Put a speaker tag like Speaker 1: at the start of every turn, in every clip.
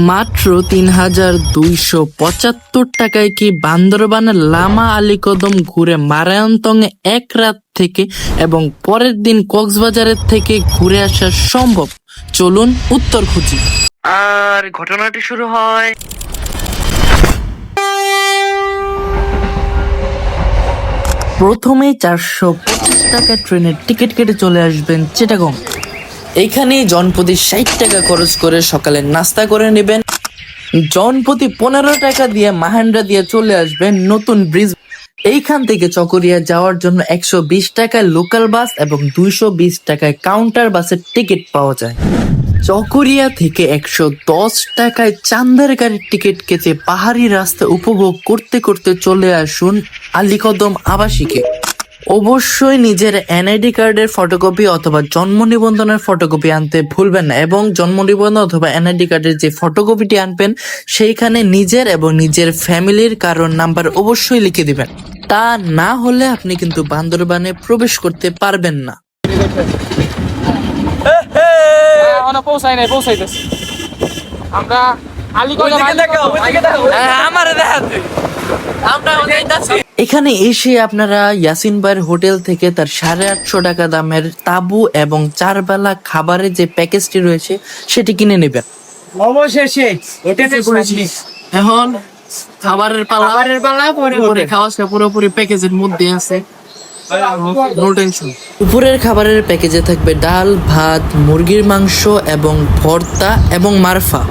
Speaker 1: মাত্র ৩,২৭৫ টাকায় কি বান্দরবানের লামা আলী কদম ঘুরে মারায়ন্তং এক রাত থেকে এবং পরের দিন কক্সবাজারের থেকে ঘুরে আসা সম্ভব? চলুন উত্তর খুঁজি। আর ঘটনাটি শুরু হয় প্রথমেই ৪২৫ টাকা ট্রেনের টিকিট কেটে চলে আসবেন চিটাগং। এইখানে জনপ্রতি ৬০ টাকা খরচ করে সকালে নাস্তা করে নেবেন। জনপ্রতি ১৫ টাকা দিয়ে মাহেন্দ্রা দিয়ে চলে আসবেন নতুন ব্রিজ। এইখান থেকে চকরিয়া যাওয়ার জন্য ১২০ টাকায় লোকাল বাস এবং ২২০ টাকায় কাউন্টার বাসের টিকিট পাওয়া যায়। চকরিয়া থেকে ১১০ টাকায় চান্দের গাড়ির টিকিট কেটে পাহাড়ি রাস্তা উপভোগ করতে করতে চলে আসুন আলীকদম আবাসিকে। অবশ্যই নিজের এনআইডি কার্ডের ফটোকপি অথবা জন্ম নিবন্ধনের ফটোকপি আনতে ভুলবেন না, এবং জন্ম নিবন্ধন অথবা এনআইডি কার্ডের যে ফটোকপিটি আনবেন সেইখানে নিজের এবং নিজের ফ্যামিলির কারোর নাম্বার অবশ্যই লিখে দিবেন। তা না হলে আপনি কিন্তু বান্দরবানে প্রবেশ করতে পারবেন না। এখানে এসে আপনারা ইয়াসিন ভাইয়ের হোটেল থেকে তার ৮৫০ টাকা দামের তাবু এবং ৪ বেলা খাবারের যে প্যাকেজটি রয়েছে সেটি কিনে নেবেন।
Speaker 2: অবশেষে হোটেলে করেছি।
Speaker 1: এখন খাবারের পালা পরে খাওয়া পুরোপুরি প্যাকেজের মধ্যে আছে, নো টেনশন। দুপুরের খাবারের প্যাকেজে থাকবে ডাল, ভাত, মুরগির মাংস এবং ভর্তা এবং মারফা,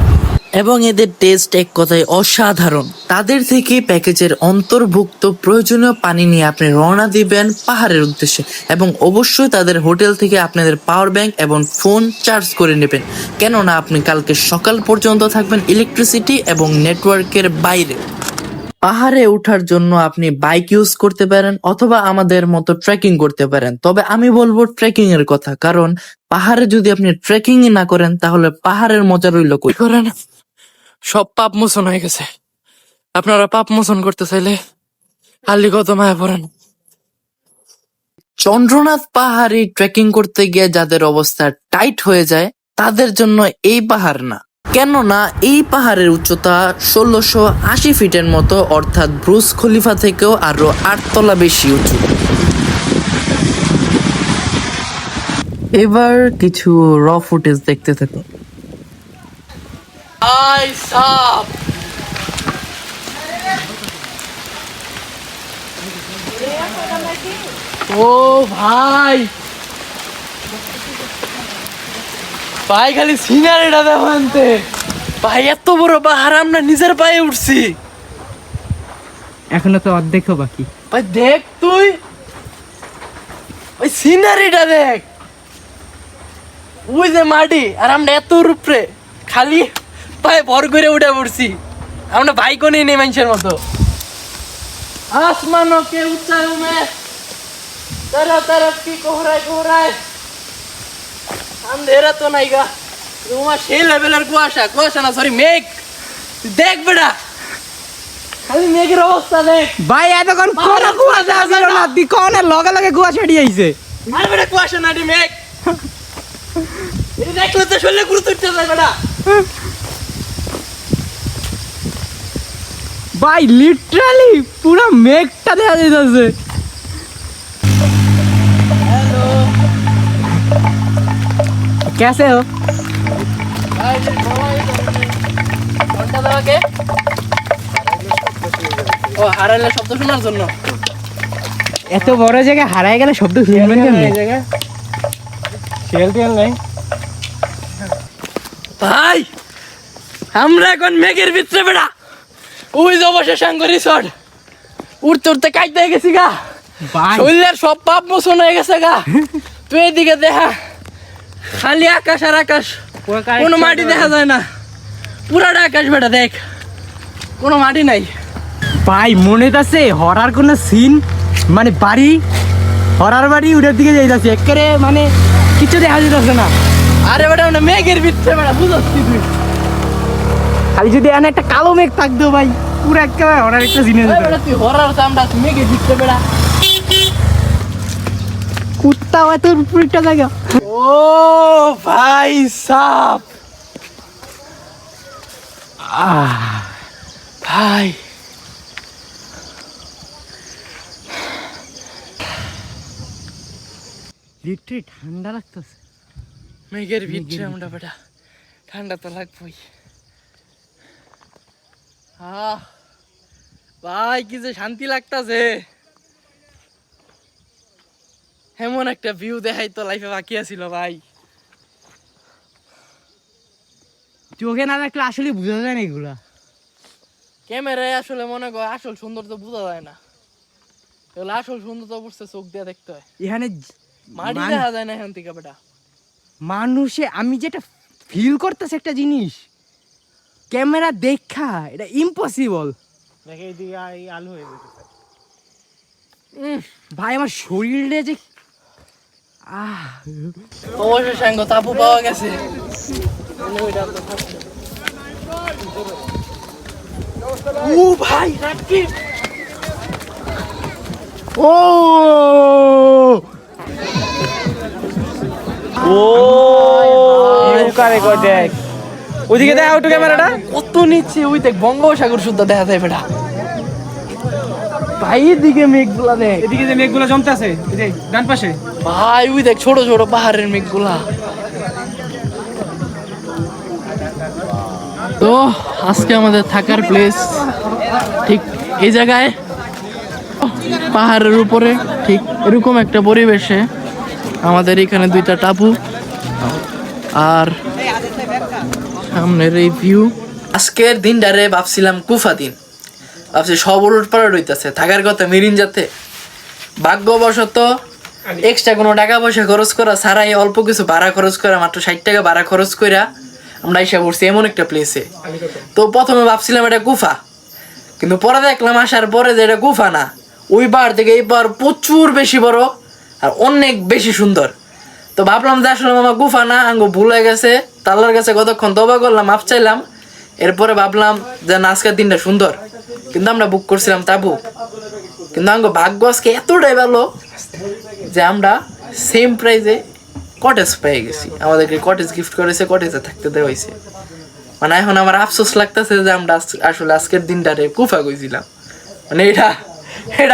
Speaker 1: এবং এদের টেস্ট এক কথায় অসাধারণ। তাদের থেকে প্যাকেজের অন্তর্ভুক্ত প্রয়োজনীয় পানি নিয়ে আপনি রওনা দিবেন পাহাড়ের উদ্দেশ্যে, এবং অবশ্যই তাদের হোটেল থেকে আপনাদের পাওয়ার ব্যাংক এবং ফোন চার্জ করে নেবেন, কেননা আপনি কালকে সকাল পর্যন্ত থাকবেন ইলেকট্রিসিটি এবং নেটওয়ার্কের বাইরে। পাহাড়ে ওঠার জন্য আপনি বাইক ইউজ করতে পারেন অথবা আমাদের মতো ট্রেকিং করতে পারেন, তবে আমি বলবো ট্রেকিং এর কথা, কারণ পাহাড়ে যদি আপনি ট্রেকিং না করেন তাহলে পাহাড়ের মজা রইল কই। করেন সব পাপ মোচন হয়ে গেছে। আপনারা পাপ মোচন করতে চাইলে আলীকদম আয়া পড়েন। চন্দ্রনাথ পাহাড়ে ট্রেকিং করতে গিয়ে যাদের অবস্থা টাইট হয়ে যায় তাদের জন্য এই পাহাড় না, কেননা এই পাহাড়ের উচ্চতা ১৬৮০ ফিটের মতো, অর্থাৎ ব্রুজ খলিফা থেকেও আরো ৮ তলা বেশি উঁচু। এবার কিছু র ফুটেজ দেখতে থাকুন। ও ভাই ভাই, খালি সিনারিটা দেখতে ভাই, এত বড় পাহাড় আমরা নিজের পায়ে উঠছি।
Speaker 2: এখনো তো অর্ধেকও বাকি।
Speaker 1: ভাই দেখ তুই ওই সিনারিটা দেখ, ওই যে মাটি, আর আমরা এত উপরে খালি পায়ে ভর করে উঠে পড়ছি। আমরা বাইকও নেই মানুষের মতো। আসমানো কে উঁচাই মে तरफ तरफ की कोहराय अंधेरा तो नहीं गा, তোমার সেই লেভেলের কুয়াশা না, সরি মেঘ। দেখ বেটা, খালি মেঘের অবস্থা দেখ
Speaker 2: ভাই, এতক্ষণ কোন কুয়াশা ছিল না, দি কোন লগে লগে কুয়াশা এড়িয়ে আইছে।
Speaker 1: আরে বেটা কুয়াশা না, মেঘ। এই দেখলে তো শরীরে গুরুত্ব উঠতে যায় বেটা।
Speaker 2: ভাই লিটারালি পুরো মেঘটা দেখা যাইতেছে। कैसे हो?
Speaker 1: হারাইলে শব্দ শোনার জন্য।
Speaker 2: এত বড় জায়গা হারাই গেলে শব্দ শুনবেন কেমনে?
Speaker 1: ভাই আমরা এখন মেঘের ভিতরে বেড়া, ওই যে অবশেষ রিসর্ট উঠতে উঠতে কাইতে গেছি গা, শরীরের সব পাপ মোচন হয়ে গেছে গা। তুই এদিকে দেখা, খালি আকাশ আর আকাশ, কোনো মাটি দেখা যায় না, পুরাটা আকাশ বেটা দেখ, কোনো মাটি নাই।
Speaker 2: ভাই মনে আছে হরার কোন সিন, মানে বাড়ি, হরার বাড়ি উড়ের দিকে যাইতাছে, একেবারে মানে কিছু দেখা যাইতেছে না।
Speaker 1: আরে বেটা মানে মেঘের ভিতরে বেটা, বুঝছি তুই।
Speaker 2: খালি যদি এনে একটা কালো মেঘ থাকতো ভাই, পুরো একেবারে হরার একটা জিনিস।
Speaker 1: তুই হরার চামড়া, মেঘের ভিতরে বেটা,
Speaker 2: কুত্তাও এত উপরটা জায়গা।
Speaker 1: ও ভাই সাপ, ভাই
Speaker 2: লিটারে ঠান্ডা লাগতেছে।
Speaker 1: মেঘের ভিতরে আমরা বেটা ঠান্ডা তো লাগবেই। ভাই কি যে শান্তি লাগতাছে, এমন একটা ভিউ দেখাই তো লাইফে বাকি আছিল ভাই।
Speaker 2: চোখে না দেখলে আসলে বোঝা যায় না এগুলা।
Speaker 1: ক্যামেরায় আসলে মনে কর আসল সুন্দর তো বোঝা যায় না, এগুলো আসল সুন্দর তো অবশ্যই চোখ দিয়ে দেখতে হয়।
Speaker 2: এখানে
Speaker 1: মাটি দেখা যায় না এখান থেকে বেটা।
Speaker 2: মানুষে আমি যেটা ফিল করতেছে একটা জিনিস ক্যামেরা দেখা এটা ইম্পসিবল। দেখে এইদিকে আলু হয়ে যেতে ভাই আমার শরীরে যে
Speaker 1: অবশ্যই সাঙ্গ তাপু পাওয়া গেছে। ও ভাই রাখি
Speaker 2: ও ও কারে কই দেখ ওইদিকে দেখ একটু ক্যামেরাটা
Speaker 1: কত নিচে, ওই দেখ বঙ্গোপসাগর শুদ্ধ দেখা যায় বেটা। ভাই এদিকে মেঘগুলা দেখ,
Speaker 2: এদিকে যে মেঘগুলো জমতে আছে এই যে ডান পাশে
Speaker 1: ভাই ওই দেখ ছোট ছোট পাহাড়ের মেঘগুলা। তো আজকে আমাদের থাকার প্লেস ঠিক এই জায়গায় পাহাড়ের উপরে, ঠিক এরকম একটা পরিবেশে। আমাদের এখানে দুইটা টাপু আর সামনের এই ভিউ। আজকের দিনটারে ভাবছিলাম কুফা দিন, ভাবছি সব উলট পালট হইতেছে, থাকার কথা মিরিন যাতে। ভাগ্যবশত এক্সট্রা কোনো টাকা পয়সা খরচ করা ছাড়াই অল্প কিছু ভাড়া খরচ করা, মাত্র 60 টাকা ভাড়া খরচ করা আমরা এসে পড়ছি এমন একটা প্লেসে। তো প্রথমে ভাবছিলাম এটা গুফা, কিন্তু পরে দেখলাম আসার পরে যে এটা গুফা না, ওই পাহাড় থেকে এই পাহাড় প্রচুর বেশি বড় আর অনেক বেশি সুন্দর। তো ভাবলাম যে আসলে মামা গুফা না, আঙ্গো ভুল হয়ে গেছে। তাল্লার কাছে কতক্ষণ তবা করলাম, মাপ চাইলাম। এরপরে ভাবলাম যে না আজকের দিনটা সুন্দর, কিন্তু আমরা বুক করছিলাম তাবু। কিন্তু আঙ্গো ভাগ্য আজকে এতটাই ভালো যে আমরা সেম প্রাইজে কটেজ পেয়ে গেছি। আমাদেরকে কটেজ গিফট করেছে, কটেজে থাকতে দেওয়া হয়েছে। মানে এখন আমার আফসোস লাগতেছে যে আমরা আসলে আজকের দিনটারে কুফা গেছিলাম, মানে এটা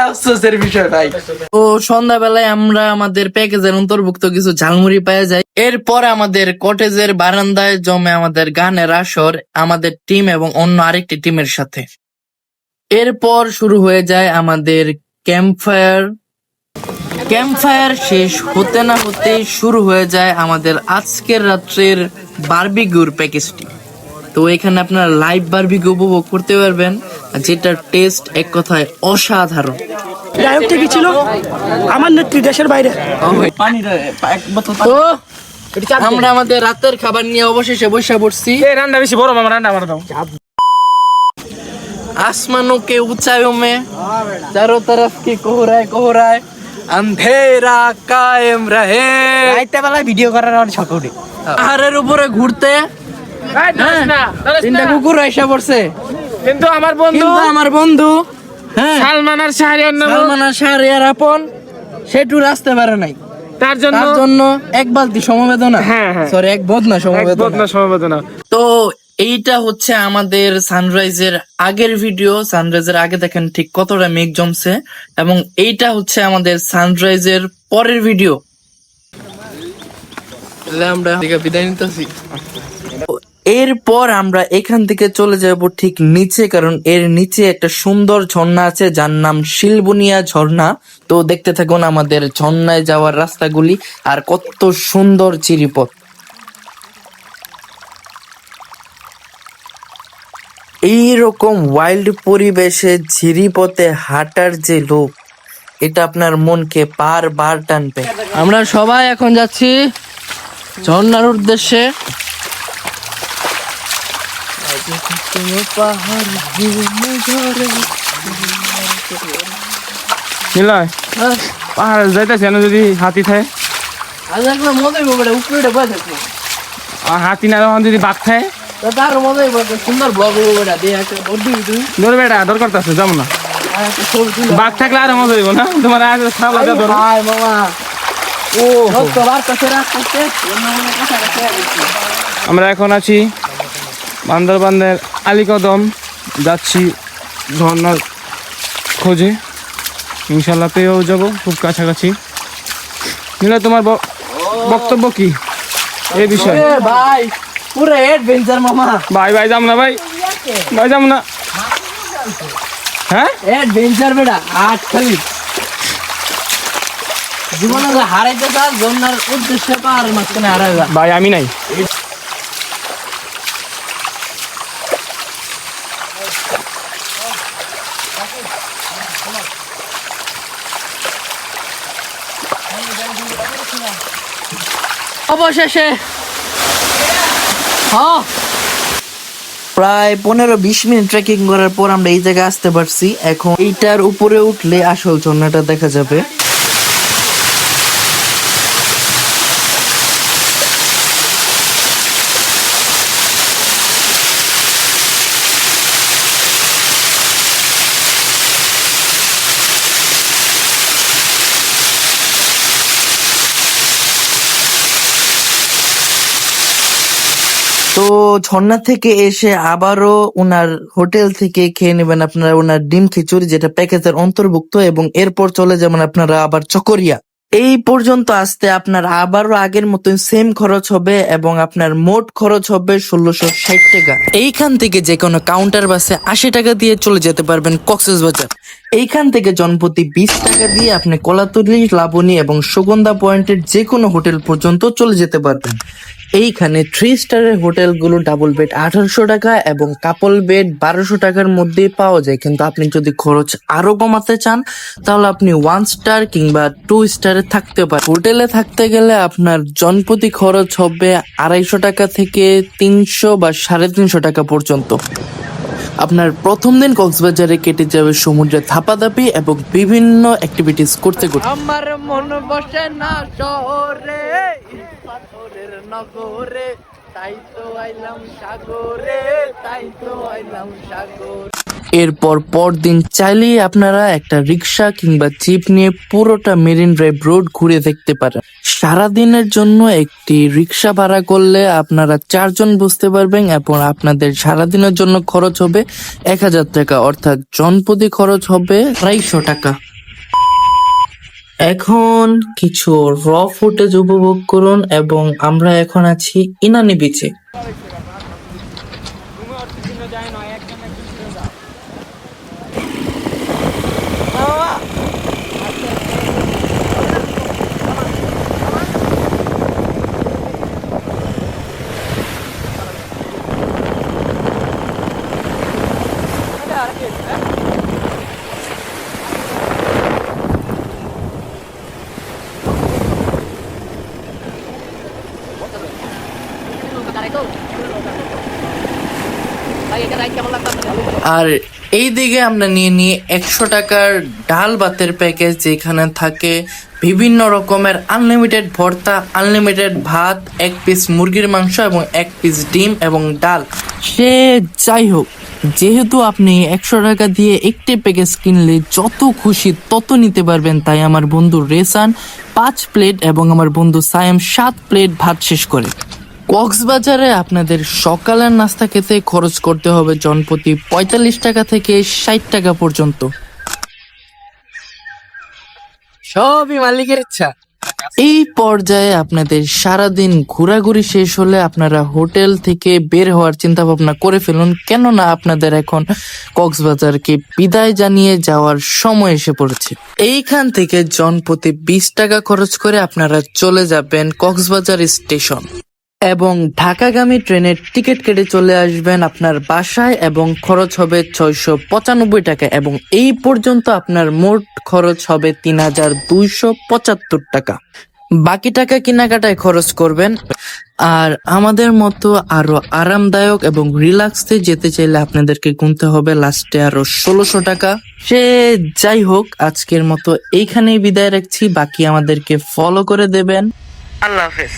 Speaker 1: আফসোসের বিষয় ভাই। তো সন্ধ্যাবেলায় আমরা আমাদের প্যাকেজের অন্তর্ভুক্ত কিছু ঝালমুড়ি পেয়ে যাই। এরপর আমাদের কটেজের বারান্দায় জমে আমাদের গানের আসর, আমাদের টিম এবং অন্য আরেকটি টিমের সাথে। এরপর শুরু হয়ে যায় আমাদের ক্যাম্পফায়ার শেষ হতে না হতে শুরু হয়ে যায় আমাদের আজকের রাত্রের বারবিকিউর প্যাকেজটি। তো এখানে আপনারা লাইভ বারবিকিউ উপভোগ করতে পারবেন, যেটার টেস্ট এক কথায় অসাধারণ।
Speaker 3: গায়ক থেকে ছিল আমার নেত্রী দেশের বাইরে।
Speaker 1: তো আমরা আমাদের রাতের খাবার নিয়ে অবশেষে বসে পড়ছি।
Speaker 2: রান্না বেশি বড় মামা, রান্না আমার দাও।
Speaker 1: आसमानों के ऊंचाइयों में चारों तरफ की कोहराए अंधेरा कायम रहे।
Speaker 2: রাইতে বেলা ভিডিও করার আমার শখ ওঠে।
Speaker 1: পাহাড়ের উপরে ঘুরতে তিনটা কুকুর এসে পড়ছে,
Speaker 2: কিন্তু আমার বন্ধু
Speaker 1: হ্যাঁ
Speaker 2: সালমান আর
Speaker 1: শাহরিয়ার আপন সেটুর আসতে পারে নাই।
Speaker 2: তার
Speaker 1: জন্য এক বালতি সমবেদনা, সরি এক বদনা
Speaker 2: সমবেদনা।
Speaker 1: তো এইটা হচ্ছে আমাদের সানরাইজের আগের ভিডিও। সানরাইজের আগে দেখেন ঠিক কতটা মেঘ জমছে, এবং এইটা হচ্ছে আমাদের সানরাইজের পরের ভিডিও। আমরা বিদায় নিতেছি। এরপর আমরা এখান থেকে চলে যাব ঠিক নিচে, কারণ এর নিচে একটা সুন্দর ঝর্ণা আছে যার নাম শিলবুনিয়া ঝর্ণা। তো দেখতে থাকুন আমাদের ঝর্ণায় যাওয়ার রাস্তাগুলি আর কত সুন্দর চিরিপথ। এইরকম ওয়াইল্ড পরিবেশে ঝিরিপথে হাঁটার যে লোক, এটা আপনার মনকে বারবার টানবে। আমরা সবাই এখন যাচ্ছি ঝর্ণার উদ্দেশ্যে।
Speaker 2: পাহাড় যাইতেছে যদি হাতি থাকে, হাতি না যদি বাঘ থাকে
Speaker 1: তার মজাই সুন্দর ব্লগ
Speaker 2: ধর বেটা ডর করতেছে যাবো না। বাঘ থাকলে আরো মজা হইব না তোমার। আমরা এখন আছি বান্দরবানের
Speaker 3: আলীকদম যাচ্ছি ঝর্ণার খোঁজে, ইনশাল্লাহ পেয়েও যাব খুব কাছাকাছি। নীলা, তোমার বক্তব্য কি এই বিষয়ে?
Speaker 1: ভাই পুরো অ্যাডভেঞ্চার মামা।
Speaker 3: ভাই যাম না, ভাই যাম না। হ্যাঁ
Speaker 1: অ্যাডভেঞ্চার বেটা, আট খালি জীবনে হারাইতে চাস জন্নার উদ্দেশ্যে পার মাঝখানে হারাই যা।
Speaker 3: ভাই আমি নাই।
Speaker 1: অবশেষে
Speaker 4: প্রায় 15-20 মিনিট ট্রেকিং করার পর আমরা এই জায়গায় আসতে পারছি। এখন এইটার উপরে উঠলে আসল ঝর্ণাটা দেখা যাবে। তো ঝর্ণা থেকে এসে আবারও ওনার হোটেল থেকে খেয়ে নেবেন আপনারা ওনার ডিম খিচুড়ি, যেটা প্যাকেজের অন্তর্ভুক্ত, এবং এরপর চলে যাবেন আপনারা আবার চকরিয়া। এই পর্যন্ত আসতে আপনার আবারও আগের মতন সেম খরচ হবে এবং আপনার মোট খরচ হবে 1660 টাকা। এইখান থেকে যে কোনো কাউন্টার বাসে 80 টাকা দিয়ে চলে যেতে পারবেন কক্সবাজার। এইখান থেকে জনপ্রতি 20 টাকা দিয়ে আপনি কলাতলি, লাবণী এবং সুগন্ধা পয়েন্টের যে কোনো হোটেল পর্যন্ত চলে যেতে পারবেন। এইখানে 3 স্টারের হোটেলগুলো ডাবল বেড 1800 টাকা এবং কাপল বেড 1200 টাকার মধ্যে পাওয়া যায়। কিন্তু আপনি যদি খরচ আরো কমাতে চান তাহলে আপনি 1 স্টার কিংবা 2 স্টারে থাকতে পারেন। হোটেলে থাকতে গেলে আপনার জনপ্রতি খরচ হবে 250 টাকা থেকে 300 বা 350 টাকা পর্যন্ত। আপনার প্রথম দিন কক্সবাজারে কেটে যাবে সমুদ্রে ধাপাধাপি এবং বিভিন্ন অ্যাক্টিভিটিস করতে করতে।
Speaker 1: আমার মন বসে না শহরে, পাথরের নগরে, তাই তো আইলাম সাগরে, তাই তো আইলাম সাগর।
Speaker 4: এরপর পরদিন চাইলেই আপনারা একটা রিক্সা কিংবা জিপ নিয়ে পুরোটা মেরিন ড্রাইভ রোড ঘুরে দেখতে পারেন। সারাদিনের জন্য একটি রিক্সা ভাড়া করলে আপনারা 4 জন বসতে পারবেন এবং আপনাদের সারাদিনের জন্য খরচ হবে 1000 টাকা, অর্থাৎ জনপ্রতি খরচ হবে 250 টাকা। এখন কিছু র ফুটেজ উপভোগ করুন এবং আমরা এখন আছি ইনানি বিচে। আর এই দিকে আমরা নিয়ে 100 টাকার ডাল ভাতের প্যাকেজ, যেখানে থাকে বিভিন্ন রকমের আনলিমিটেড ভর্তা, আনলিমিটেড ভাত, 1 পিস মুরগির মাংস এবং 1 পিস ডিম এবং ডাল। সে যাই হোক, যেহেতু আপনি 100 টাকা দিয়ে একটি প্যাকেজ কিনলে যত খুশি তত নিতে পারবেন, তাই আমার বন্ধু রেসান 5 প্লেট এবং আমার বন্ধু সায়েম 7 প্লেট ভাত শেষ করে। কক্সবাজারে আপনাদের সকালের নাস্তা খেতে খরচ করতে হবে জনপ্রতি 45 টাকা থেকে 60 টাকা পর্যন্ত।
Speaker 1: সবই মালিকের ইচ্ছা।
Speaker 4: এই পর্যায়ে আপনাদের সারাদিন ঘোরাঘুরি শেষ হলে আপনারা হোটেল থেকে বের হওয়ার চিন্তা ভাবনা করে ফেলুন, কেননা আপনাদের এখন কক্সবাজারকে বিদায় জানিয়ে যাওয়ার সময় এসে পড়েছে। এইখান থেকে জনপ্রতি 20 টাকা খরচ করে আপনারা চলে যাবেন কক্সবাজার স্টেশন এবং ঢাকাগামী ট্রেনের টিকিট কেটে চলে আসবেন আপনার বাসায় এবং খরচ হবে 695 টাকা এবং এই পর্যন্ত আপনার মোট খরচ হবে 3275 টাকা। বাকি টাকা কেনাকাটায় খরচ করবেন। আর আমাদের মতো আরো আরামদায়ক এবং রিল্যাক্সে যেতে চাইলে আপনাদেরকে গুনতে হবে লাস্টে আরো 1600 টাকা। সে যাই হোক, আজকের মতো এইখানেই বিদায় রাখছি। বাকি আমাদেরকে ফলো করে দেবেন। আল্লাহ হাফেজ।